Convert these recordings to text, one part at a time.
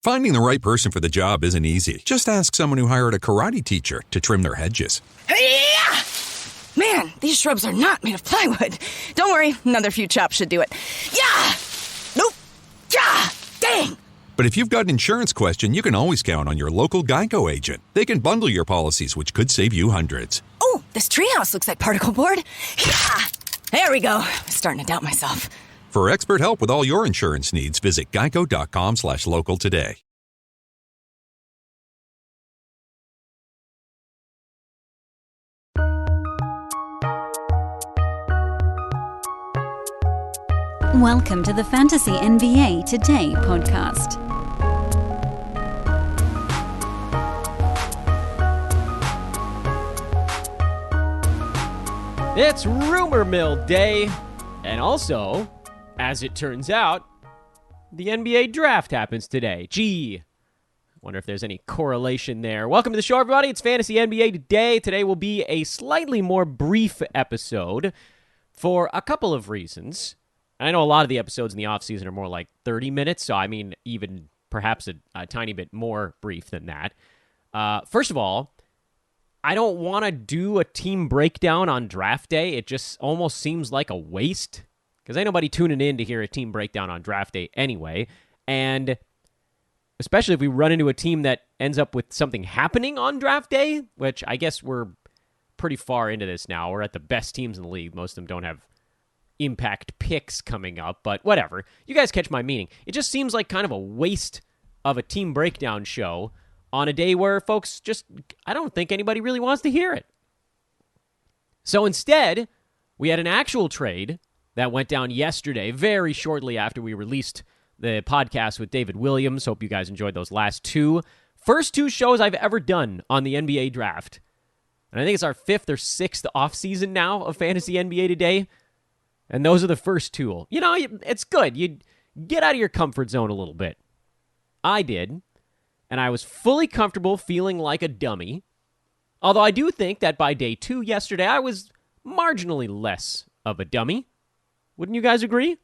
Finding the right person for the job isn't easy. Just ask someone who hired a karate teacher to trim their hedges. Hey-ya! Man, these shrubs are not made of plywood. Don't worry, another few chops should do it. Yeah! Nope! Yeah! Dang! But if you've got an insurance question, you can always count on your local Geico agent. They can bundle your policies, which could save you hundreds. Oh, this treehouse looks like particle board. Yeah! There we go. I'm starting to doubt myself. For expert help with all your insurance needs, visit geico.com/local today. Welcome to the Fantasy NBA Today podcast. It's Rumor Mill Day, and also, as it turns out, the NBA draft happens today. Gee, wonder if there's any correlation there. Welcome to the show, everybody. It's Fantasy NBA Today. Today will be a slightly more brief episode for a couple of reasons. I know a lot of the episodes in the offseason are more like 30 minutes, so I mean, even perhaps a tiny bit more brief than that. First of all, I don't want to do a team breakdown on draft day. It just almost seems like a waste, because ain't nobody tuning in to hear a team breakdown on draft day anyway. And especially if we run into a team that ends up with something happening on draft day, which I guess we're pretty far into this now. We're at the best teams in the league. Most of them don't have impact picks coming up, but whatever. You guys catch my meaning. It just seems like kind of a waste of a team breakdown show on a day where folks I don't think anybody really wants to hear it. So instead, we had an actual trade that went down yesterday, very shortly after we released the podcast with David Williams. Hope you guys enjoyed those first two shows I've ever done on the NBA draft. And I think it's our 5th or 6th offseason now of Fantasy NBA Today. And those are the first two. You know, it's good. You get out of your comfort zone a little bit. I did. And I was fully comfortable feeling like a dummy. Although I do think that by day 2 yesterday, I was marginally less of a dummy. Wouldn't you guys agree?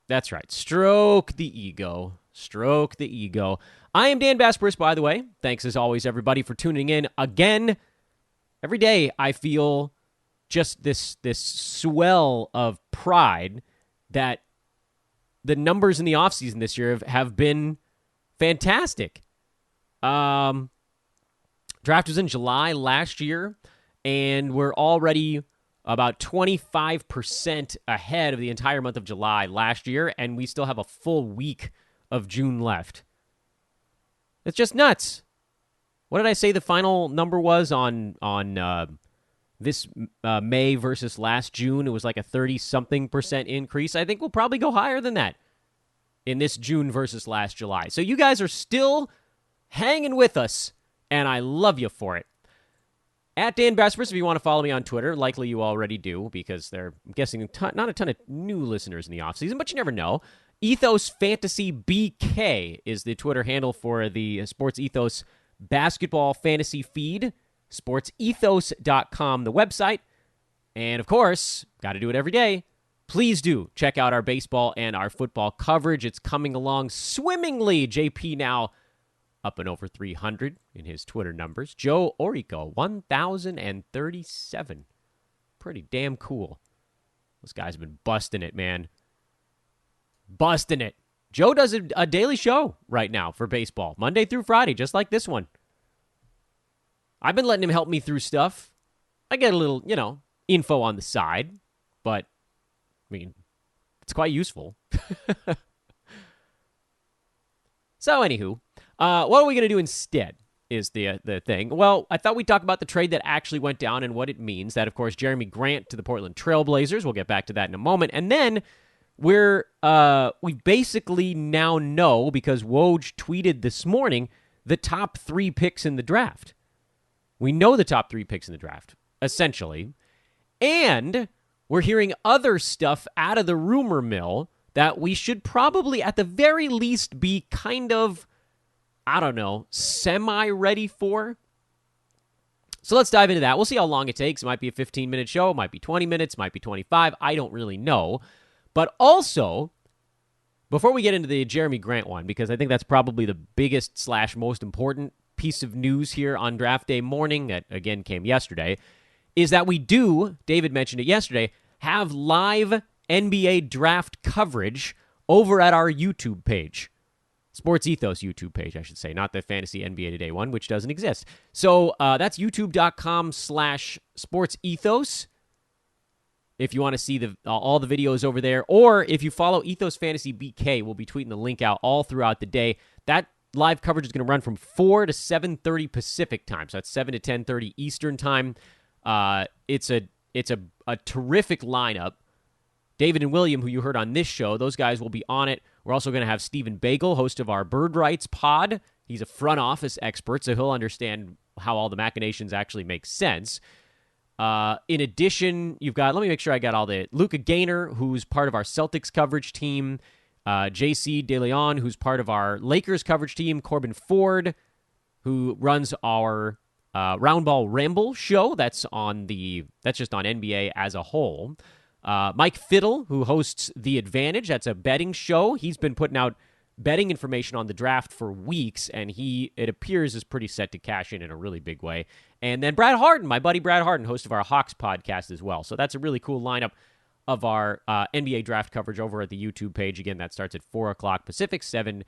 That's right. Stroke the ego. Stroke the ego. I am Dan Basperis, by the way. Thanks as always, everybody, for tuning in again. Every day I feel just this swell of pride that the numbers in the offseason this year have been fantastic. Draft was in July last year, and we're already about 25% ahead of the entire month of July last year, and we still have a full week of June left. It's just nuts. What did I say the final number was on this May versus last June? It was like a 30-something% increase. I think we'll probably go higher than that in this June versus last July. So you guys are still hanging with us, and I love you for it. At Dan Basperis, if you want to follow me on Twitter, likely you already do, because I'm guessing not a ton of new listeners in the offseason, but you never know. Ethos Fantasy BK is the Twitter handle for the Sports Ethos basketball fantasy feed. sportsethos.com, the website. And of course, got to do it every day. Please do check out our baseball and our football coverage. It's coming along swimmingly. JP now up and over 300 in his Twitter numbers. Joe Orico, 1,037. Pretty damn cool. Those guys have been busting it, man. Busting it. Joe does a daily show right now for baseball, Monday through Friday, just like this one. I've been letting him help me through stuff. I get a little, info on the side, but, I mean, it's quite useful. So, anywho, what are we going to do instead is the thing. Well, I thought we'd talk about the trade that actually went down and what it means. That, of course, Jerami Grant to the Portland Trail Blazers. We'll get back to that in a moment. And then we basically now know, because Woj tweeted this morning, the top 3 picks in the draft. We know the top 3 picks in the draft, essentially. And we're hearing other stuff out of the rumor mill that we should probably, at the very least, be kind of, semi-ready for. So let's dive into that. We'll see how long it takes. It might be a 15-minute show. It might be 20 minutes. It might be 25. I don't really know. But also, Before we get into the Jerami Grant one, because I think that's probably the biggest / most important piece of news here on draft day morning, that again came yesterday, is that we do, David mentioned it yesterday, have live NBA draft coverage over at our YouTube page. Sports Ethos YouTube page, I should say, not the Fantasy NBA Today one, which doesn't exist. So that's youtube.com/sportsethos. If you want to see all the videos over there, or if you follow Ethos Fantasy BK, we'll be tweeting the link out all throughout the day. That live coverage is going to run from 4 to 7:30 Pacific time, so that's 7 to 10:30 Eastern time. It's a terrific lineup. David and William, who you heard on this show, those guys will be on it. We're also going to have Stephen Bagel, host of our Bird Rights pod. He's a front office expert, so he'll understand how all the machinations actually make sense. In addition, you've got, let me make sure I got all the, Luca Gaynor, who's part of our Celtics coverage team, JC DeLeon, who's part of our Lakers coverage team, Corbin Ford, who runs our Roundball Ramble show. That's just on NBA as a whole. Mike Fiddle, who hosts The Advantage. That's a betting show. He's been putting out betting information on the draft for weeks, and it appears, is pretty set to cash in a really big way. And then Brad Harden, my buddy Brad Harden, host of our Hawks podcast as well. So that's a really cool lineup of our NBA draft coverage over at the YouTube page. Again, that starts at 4 o'clock Pacific, 7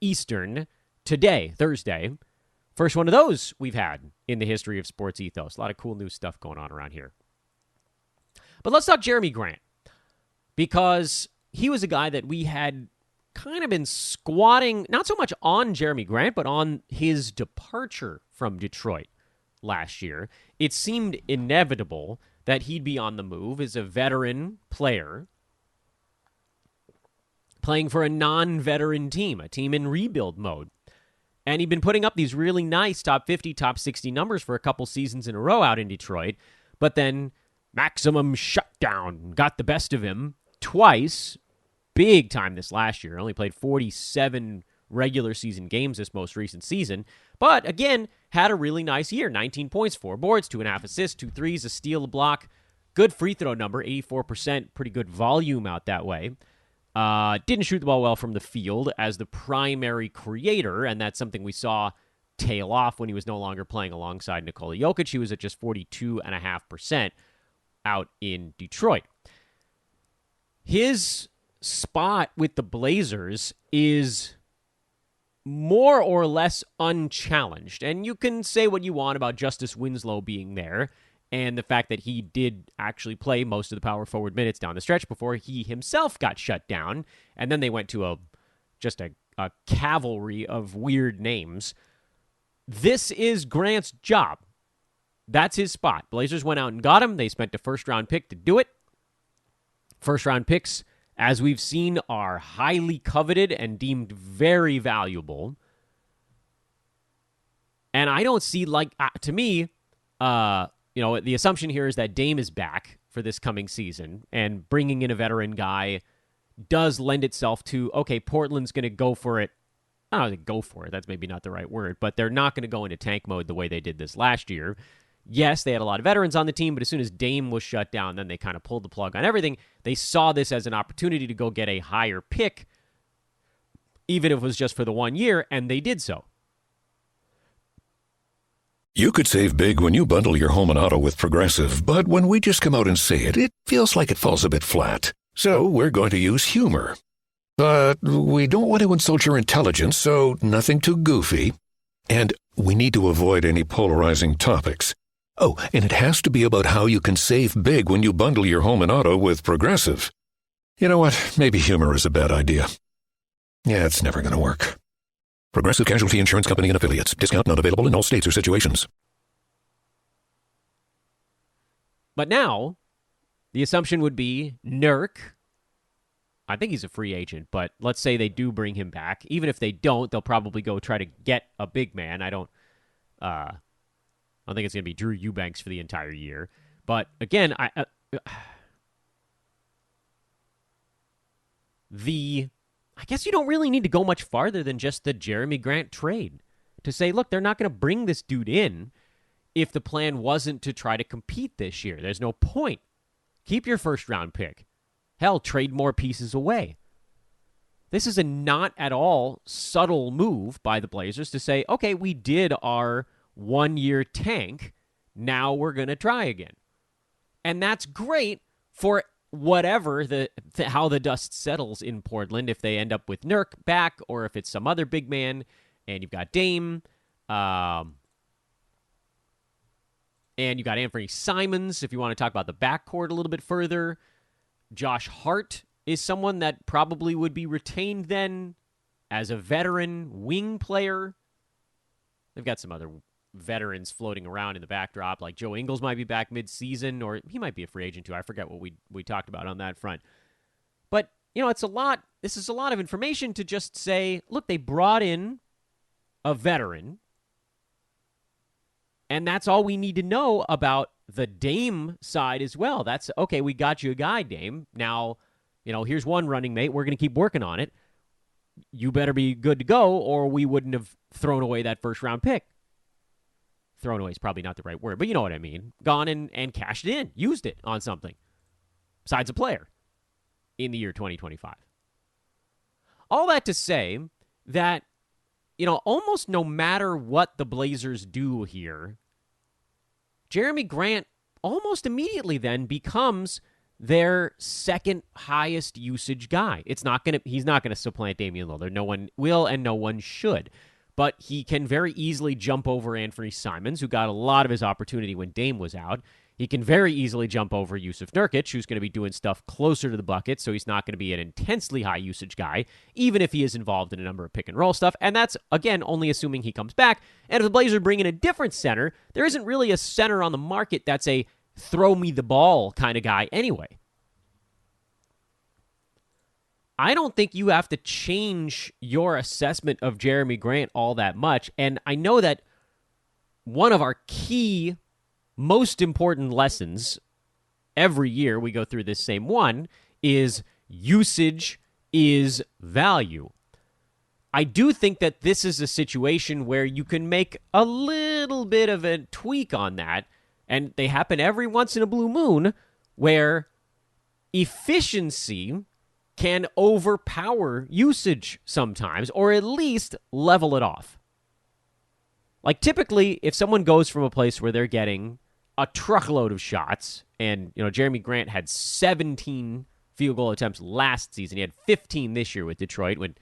Eastern today, Thursday. First one of those we've had in the history of Sports Ethos. A lot of cool new stuff going on around here. But let's talk Jerami Grant, because he was a guy that we had kind of been squatting, not so much on Jerami Grant, but on his departure from Detroit last year. It seemed inevitable that he'd be on the move as a veteran player playing for a non-veteran team, a team in rebuild mode. And he'd been putting up these really nice top 50, top 60 numbers for a couple seasons in a row out in Detroit, but then maximum shutdown got the best of him twice, big time this last year. Only played 47 regular season games this most recent season, but again, had a really nice year. 19 points, 4 boards, 2.5 assists, 2 threes, a steal, a block. Good free throw number, 84%, pretty good volume out that way. Didn't shoot the ball well from the field as the primary creator, and that's something we saw tail off when he was no longer playing alongside Nikola Jokic. He was at just 42.5% out in Detroit. His spot with the Blazers is more or less unchallenged, and you can say what you want about Justice Winslow being there and the fact that he did actually play most of the power forward minutes down the stretch before he himself got shut down, and then they went to a cavalry of weird names. This is Grant's job. That's his spot. Blazers went out and got him. They spent a first-round pick to do it. First-round picks, as we've seen, are highly coveted and deemed very valuable. And I don't see, to me, the assumption here is that Dame is back for this coming season, and bringing in a veteran guy does lend itself to, okay, Portland's going to go for it. I don't know, go for it. That's maybe not the right word, but they're not going to go into tank mode the way they did this last year. Yes, they had a lot of veterans on the team, but as soon as Dame was shut down, then they kind of pulled the plug on everything. They saw this as an opportunity to go get a higher pick, even if it was just for the 1 year, and they did so. You could save big when you bundle your home and auto with Progressive, but when we just come out and say it, it feels like it falls a bit flat. So we're going to use humor. But we don't want to insult your intelligence, so nothing too goofy. And we need to avoid any polarizing topics. Oh, and it has to be about how you can save big when you bundle your home and auto with Progressive. You know what? Maybe humor is a bad idea. Yeah, it's never going to work. Progressive Casualty Insurance Company and Affiliates. Discount not available in all states or situations. But now, the assumption would be Nurk. I think he's a free agent, but let's say they do bring him back. Even if they don't, they'll probably go try to get a big man. I don't think it's going to be Drew Eubanks for the entire year. But again, I guess you don't really need to go much farther than just the Jerami Grant trade to say, look, they're not going to bring this dude in if the plan wasn't to try to compete this year. There's no point. Keep your first-round pick. Hell, trade more pieces away. This is a not at all subtle move by the Blazers to say, okay, we did our 1-year tank. Now we're going to try again. And that's great for whatever how the dust settles in Portland, if they end up with Nurk back or if it's some other big man and you've got Dame and you've got Anthony Simons, if you want to talk about the backcourt a little bit further. Josh Hart is someone that probably would be retained then as a veteran wing player. They've got some other veterans floating around in the backdrop, like Joe Ingles might be back mid-season, or he might be a free agent too. I forget what we talked about on that front. But, it's a lot. This is a lot of information to just say, look, they brought in a veteran, and that's all we need to know about the Dame side as well. That's, okay, we got you a guy, Dame. Now, here's one running mate. We're going to keep working on it. You better be good to go, or we wouldn't have thrown away that first-round pick. Thrown away is probably not the right word, but you know what I mean. Gone and cashed it in, used it on something besides a player in the year 2025. All that to say that, almost no matter what the Blazers do here, Jerami Grant almost immediately then becomes their second highest usage guy. He's not going to supplant Damian Lillard. No one will and no one should. But he can very easily jump over Anthony Simons, who got a lot of his opportunity when Dame was out. He can very easily jump over Yusuf Nurkic, who's going to be doing stuff closer to the bucket, so he's not going to be an intensely high usage guy, even if he is involved in a number of pick and roll stuff. And that's, again, only assuming he comes back. And if the Blazers bring in a different center, there isn't really a center on the market that's a throw me the ball kind of guy anyway. I don't think you have to change your assessment of Jerami Grant all that much. And I know that one of our key, most important lessons every year we go through this same one is usage is value. I do think that this is a situation where you can make a little bit of a tweak on that, and they happen every once in a blue moon, where efficiency can overpower usage sometimes, or at least level it off. Like, typically, if someone goes from a place where they're getting a truckload of shots, and, Jerami Grant had 17 field goal attempts last season. He had 15 this year with Detroit, when,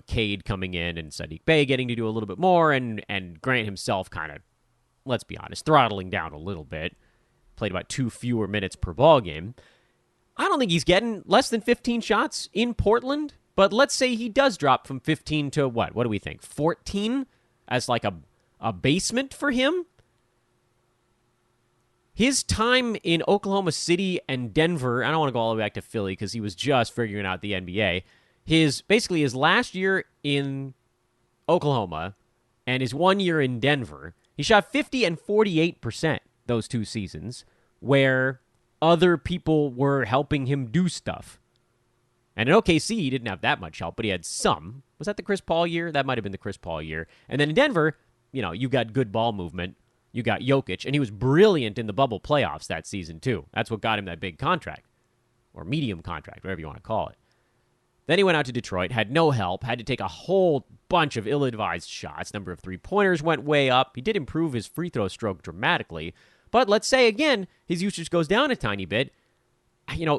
Cade coming in and Sadiq Bey getting to do a little bit more, and Grant himself kind of, let's be honest, throttling down a little bit. Played about 2 fewer minutes per ball game. I don't think he's getting less than 15 shots in Portland, but let's say he does drop from 15 to what? What do we think? 14 as like a basement for him? His time in Oklahoma City and Denver, I don't want to go all the way back to Philly because he was just figuring out the NBA. His last year in Oklahoma and his 1 year in Denver, he shot 50 and 48% those 2 seasons, where other people were helping him do stuff. And in OKC, he didn't have that much help, but he had some. Was that the Chris Paul year? That might have been the Chris Paul year. And then in Denver, you got good ball movement. You got Jokic, and he was brilliant in the bubble playoffs that season, too. That's what got him that big contract, or medium contract, whatever you want to call it. Then he went out to Detroit, had no help, had to take a whole bunch of ill-advised shots. Number of three-pointers went way up. He did improve his free throw stroke dramatically. But let's say, again, his usage goes down a tiny bit.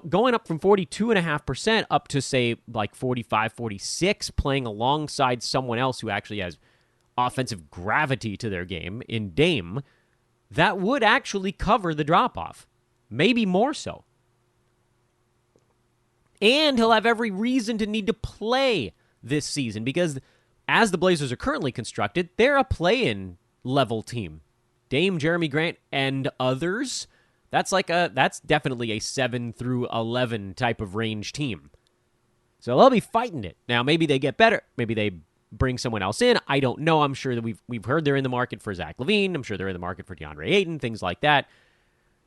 Going up from 42.5% up to, say, like 45, 46, playing alongside someone else who actually has offensive gravity to their game in Dame, that would actually cover the drop-off. Maybe more so. And he'll have every reason to need to play this season because as the Blazers are currently constructed, they're a play-in level team. Dame, Jerami Grant, and others, that's definitely a 7 through 11 type of range team. So they'll be fighting it. Now, maybe they get better. Maybe they bring someone else in. I don't know. I'm sure that we've heard they're in the market for Zach LaVine. I'm sure they're in the market for DeAndre Ayton, things like that.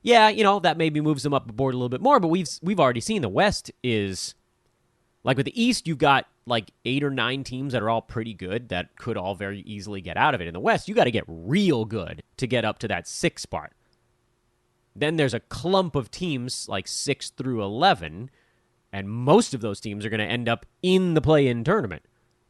Yeah, that maybe moves them up the board a little bit more, but we've already seen the West is, like with the East, you've got like 8 or 9 teams that are all pretty good that could all very easily get out of it. In the West, you got to get real good to get up to that 6 spot. Then there's a clump of teams like 6 through 11, And most of those teams are going to end up in the play-in tournament.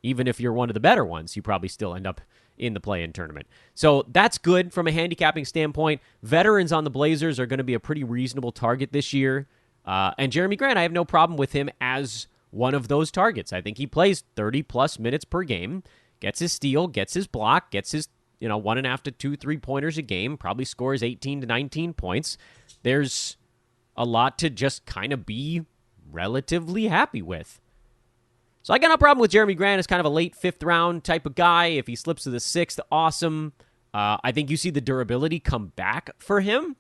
Even if you're one of the better ones, you probably still end up in the play-in tournament. So that's good from a handicapping standpoint. Veterans on the Blazers are going to be a pretty reasonable target this year. And Jerami Grant, I have no problem with him as one of those targets. I think he plays 30-plus minutes per game, gets his steal, gets his block, gets his 1.5 to 2 3-pointers a game, probably scores 18 to 19 points. There's a lot to just kind of be relatively happy with. So I got no problem with Jerami Grant as kind of a late 5th round type of guy. If he slips to the 6th, awesome. I think you see the durability come back for him.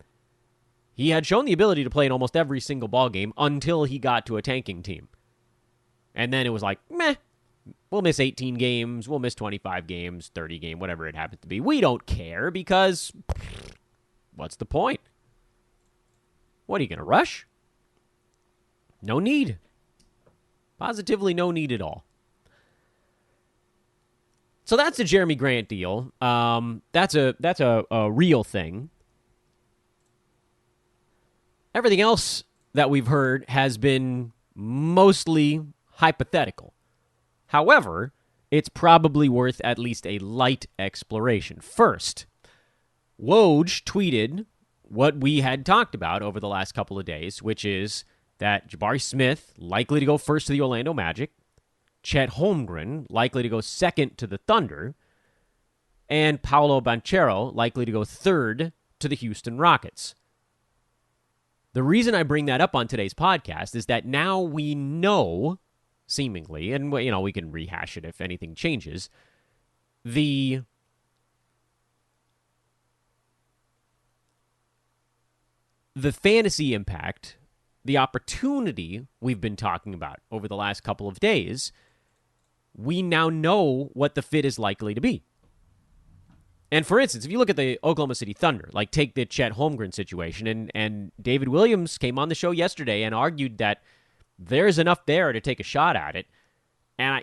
He had shown the ability to play in almost every single ball game until he got to a tanking team. And then it was like, meh, we'll miss 18 games, we'll miss 25 games, 30 games, whatever it happens to be. We don't care because what's the point? What, are you going to rush? No need. Positively no need at all. So that's a Jerami Grant deal. That's a real thing. Everything else that we've heard has been mostly hypothetical. However, it's probably worth at least a light exploration. First, Woj tweeted what we had talked about over the last couple of days, which is that Jabari Smith likely to go first to the Orlando Magic, Chet Holmgren likely to go second to the Thunder, and Paolo Banchero likely to go third to the Houston Rockets. The reason I bring that up on today's podcast is that now we know, seemingly, and we can rehash it if anything changes, the fantasy impact, the opportunity we've been talking about over the last couple of days, we now know what the fit is likely to be. And for instance, if you look at the Oklahoma City Thunder, like take the Chet Holmgren situation, and David Williams came on the show yesterday and argued that there's enough there to take a shot at it. And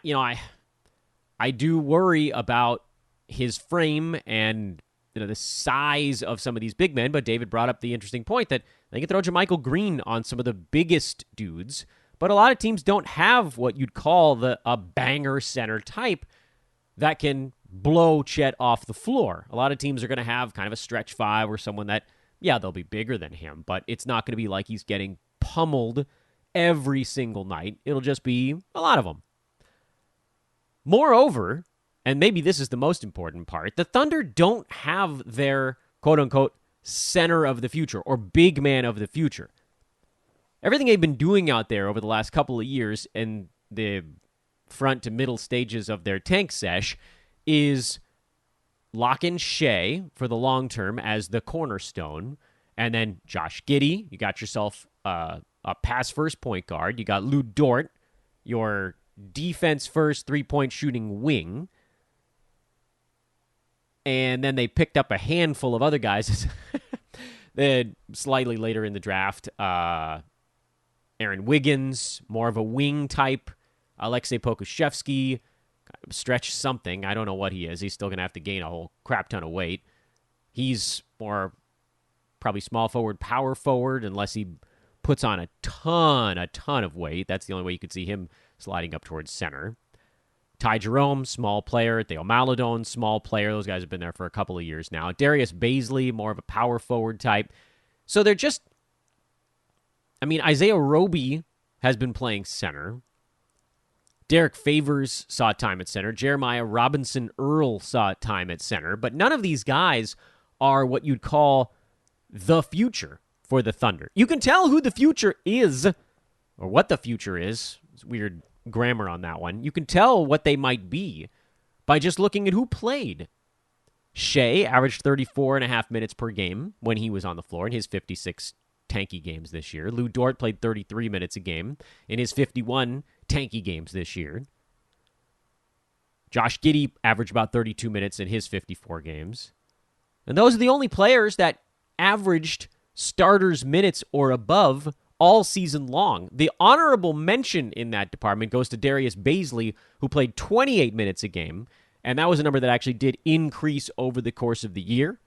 I do worry about his frame and the size of some of these big men, but David brought up the interesting point that they can throw JaMychal Green on some of the biggest dudes, but a lot of teams don't have what you'd call a banger center type that can blow Chet off the floor. A lot of teams are going to have kind of a stretch 5 or someone that, they'll be bigger than him, but it's not going to be like he's getting pummeled every single night. It'll just be a lot of them. Moreover, and maybe this is the most important part, the Thunder don't have their quote-unquote center of the future or big man of the future. Everything they've been doing out there over the last couple of years in the front to middle stages of their tank sesh is lock in Shea for the long term as the cornerstone, and then Josh Giddey. You got yourself a pass-first point guard. You got Lou Dort, your defense-first three-point shooting wing. And then they picked up a handful of other guys. Then slightly later in the draft, Aaron Wiggins, more of a wing type. Alexei Pokushevsky, stretch something. I don't know what he is. He's still going to have to gain a whole crap ton of weight. He's more probably small forward, power forward, unless he puts on a ton of weight. That's the only way you could see him sliding up towards center. Ty Jerome, small player. Theo Maledon, small player. Those guys have been there for a couple of years now. Darius Baisley, more of a power forward type. So they're just... Isaiah Roby has been playing center. Derek Favors saw time at center. Jeremiah Robinson Earl saw time at center. But none of these guys are what you'd call the future for the Thunder. You can tell who the future is, or what the future is. It's weird grammar on that one. You can tell what they might be by just looking at who played. Shea averaged 34.5 minutes per game when he was on the floor in his 56 tanky games this year. Lou Dort played 33 minutes a game in his 51 tanky games this year. Josh Giddey averaged about 32 minutes in his 54 games. And those are the only players that averaged starters minutes or above all season long. The honorable mention in that department goes to Darius Baisley, who played 28 minutes a game, and that was a number that actually did increase over the course of the year.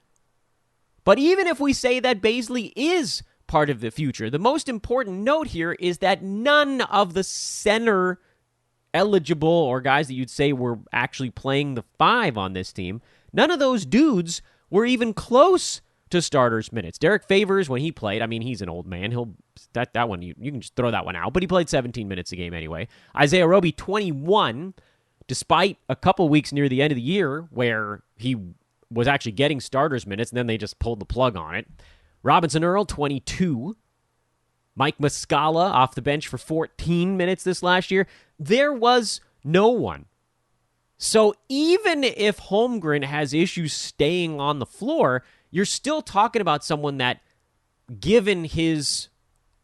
But even if we say that Baisley is part of the future. The most important note here is that none of the center eligible or guys that you'd say were actually playing the 5 on this team, none of those dudes were even close to starters minutes. Derek Favors, when he played, I mean, he's an old man. That one, you can just throw that one out, but he played 17 minutes a game anyway. Isaiah Roby, 21, despite a couple weeks near the end of the year where he was actually getting starters minutes, and then they just pulled the plug on it. Robinson Earl, 22. Mike Muscala off the bench for 14 minutes this last year. There was no one. So even if Holmgren has issues staying on the floor, you're still talking about someone that, given his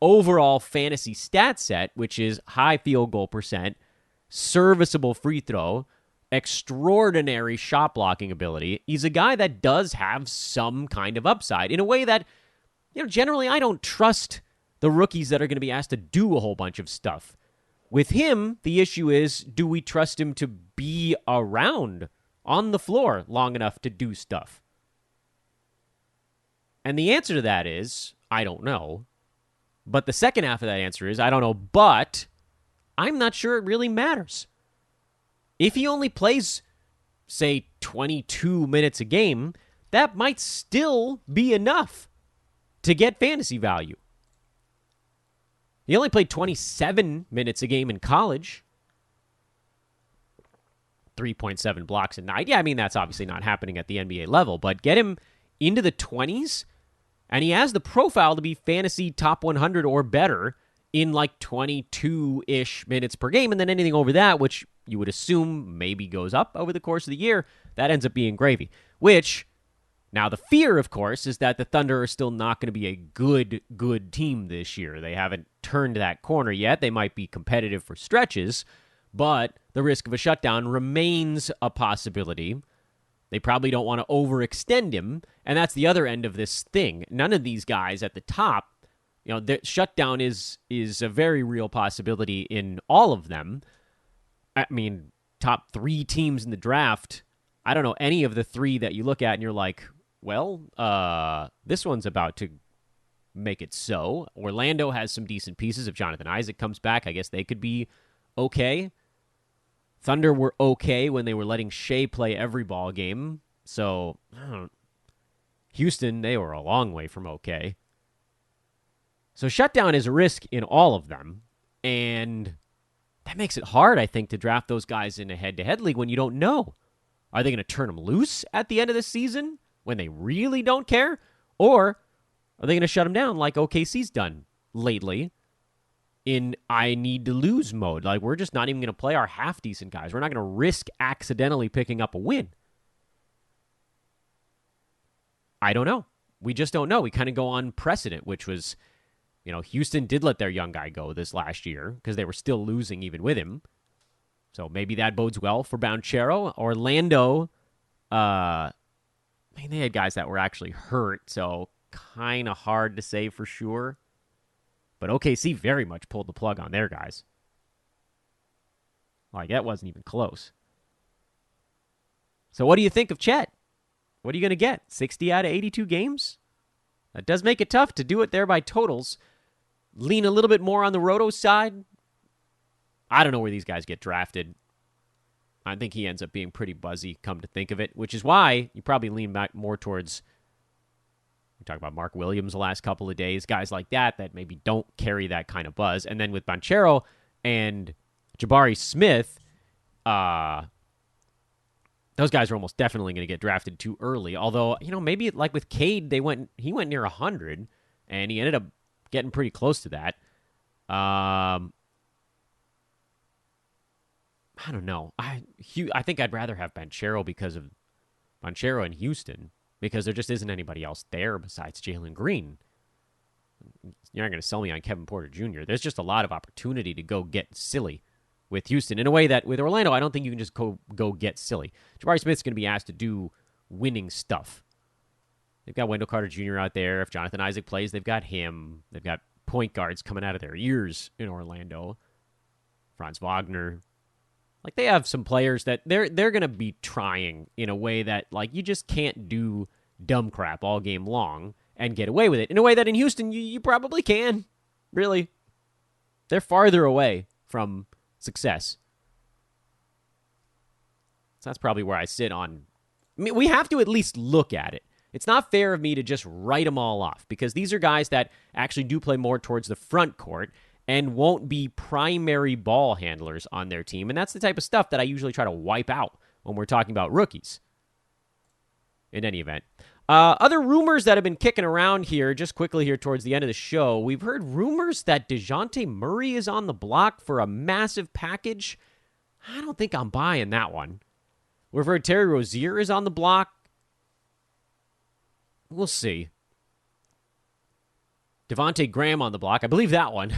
overall fantasy stat set, which is high field goal percent, serviceable free throw, extraordinary shot blocking ability, he's a guy that does have some kind of upside in a way that, generally I don't trust the rookies that are going to be asked to do a whole bunch of stuff. With him, the issue is, do we trust him to be around on the floor long enough to do stuff? And the answer to that is, I don't know. But the second half of that answer is, I don't know, but I'm not sure it really matters. If he only plays, say, 22 minutes a game, that might still be enough to get fantasy value. He only played 27 minutes a game in college. 3.7 blocks a night. Yeah, I mean, that's obviously not happening at the NBA level, but get him into the 20s, and he has the profile to be fantasy top 100 or better in like 22-ish minutes per game, and then anything over that, which you would assume maybe goes up over the course of the year, that ends up being gravy. Which, now the fear, of course, is that the Thunder are still not going to be a good team this year. They haven't turned that corner yet. They might be competitive for stretches, but the risk of a shutdown remains a possibility. They probably don't want to overextend him, and that's the other end of this thing. None of these guys at the top, the shutdown is a very real possibility in all of them. I mean, top 3 teams in the draft, I don't know any of the 3 that you look at and you're like, well, this one's about to make it so. Orlando has some decent pieces. If Jonathan Isaac comes back, I guess they could be okay. Thunder were okay when they were letting Shea play every ball game. So, Houston, they were a long way from okay. So shutdown is a risk in all of them. And that makes it hard, I think, to draft those guys in a head-to-head league when you don't know. Are they going to turn them loose at the end of the season when they really don't care? Or are they going to shut them down like OKC's done lately in I need to lose mode? Like, we're just not even going to play our half-decent guys. We're not going to risk accidentally picking up a win. I don't know. We just don't know. We kind of go on precedent, which was, Houston did let their young guy go this last year because they were still losing even with him. So maybe that bodes well for Banchero. Orlando, they had guys that were actually hurt, so kind of hard to say for sure. But OKC very much pulled the plug on their guys. Like, that wasn't even close. So what do you think of Chet? What are you going to get? 60 out of 82 games? That does make it tough to do it there by totals. Lean a little bit more on the Roto side. I don't know where these guys get drafted. I think he ends up being pretty buzzy, come to think of it, which is why you probably lean back more towards, we talked about Mark Williams the last couple of days, guys like that maybe don't carry that kind of buzz. And then with Banchero and Jabari Smith, those guys are almost definitely going to get drafted too early. Although, maybe like with Cade, he went near 100, and he ended up getting pretty close to that. I don't know. I think I'd rather have Banchero because of Banchero in Houston, because there just isn't anybody else there besides Jalen Green. You're not going to sell me on Kevin Porter Jr. There's just a lot of opportunity to go get silly with Houston in a way that with Orlando, I don't think you can just go get silly. Jabari Smith's going to be asked to do winning stuff. They've got Wendell Carter Jr. out there. If Jonathan Isaac plays, they've got him. They've got point guards coming out of their ears in Orlando. Franz Wagner. Like, they have some players that they're going to be trying in a way that, like, you just can't do dumb crap all game long and get away with it in a way that in Houston you probably can. Really. They're farther away from success. So that's probably where I sit on. I mean, we have to at least look at it. It's not fair of me to just write them all off because these are guys that actually do play more towards the front court and won't be primary ball handlers on their team. And that's the type of stuff that I usually try to wipe out when we're talking about rookies. In any event. Other rumors that have been kicking around here, just quickly here towards the end of the show, we've heard rumors that DeJounte Murray is on the block for a massive package. I don't think I'm buying that one. We've heard Terry Rozier is on the block. We'll see. Devontae Graham on the block. I believe that one.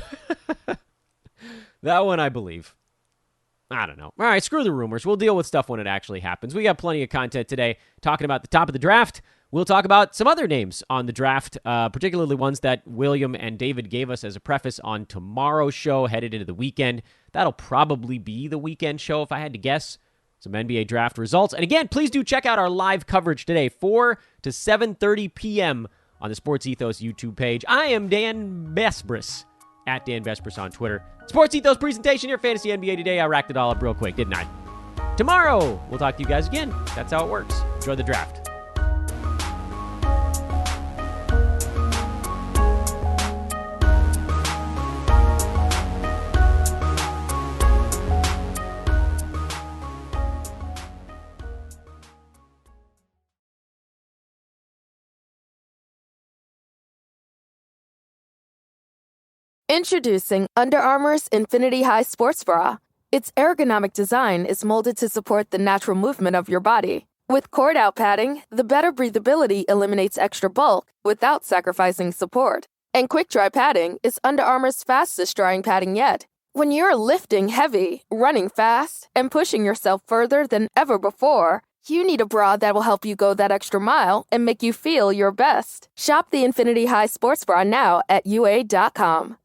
That one I believe. I don't know. All right, screw the rumors. We'll deal with stuff when it actually happens. We got plenty of content today talking about the top of the draft. We'll talk about some other names on the draft, particularly ones that William and David gave us as a preface on tomorrow's show headed into the weekend. That'll probably be the weekend show if I had to guess. Some NBA draft results. And again, please do check out our live coverage today, 4 to 7:30 p.m. on the Sports Ethos YouTube page. I am Dan Vespris, at Dan Vespris on Twitter. Sports Ethos presentation here, Fantasy NBA Today. I racked it all up real quick, didn't I? Tomorrow, we'll talk to you guys again. That's how it works. Enjoy the draft. Introducing Under Armour's Infinity High Sports Bra. Its ergonomic design is molded to support the natural movement of your body. With cord-out padding, the better breathability eliminates extra bulk without sacrificing support. And quick-dry padding is Under Armour's fastest-drying padding yet. When you're lifting heavy, running fast, and pushing yourself further than ever before, you need a bra that will help you go that extra mile and make you feel your best. Shop the Infinity High Sports Bra now at UA.com.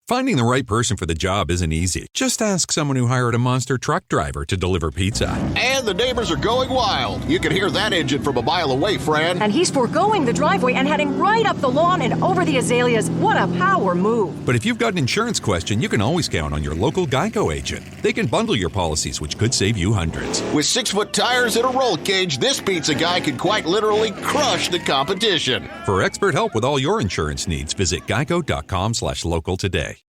Finding the right person for the job isn't easy. Just ask someone who hired a monster truck driver to deliver pizza. And the neighbors are going wild. You can hear that engine from a mile away, Fran. And he's foregoing the driveway and heading right up the lawn and over the azaleas. What a power move. But if you've got an insurance question, you can always count on your local Geico agent. They can bundle your policies, which could save you hundreds. With 6-foot tires and a roll cage, this pizza guy could quite literally crush the competition. For expert help with all your insurance needs, visit geico.com/local today.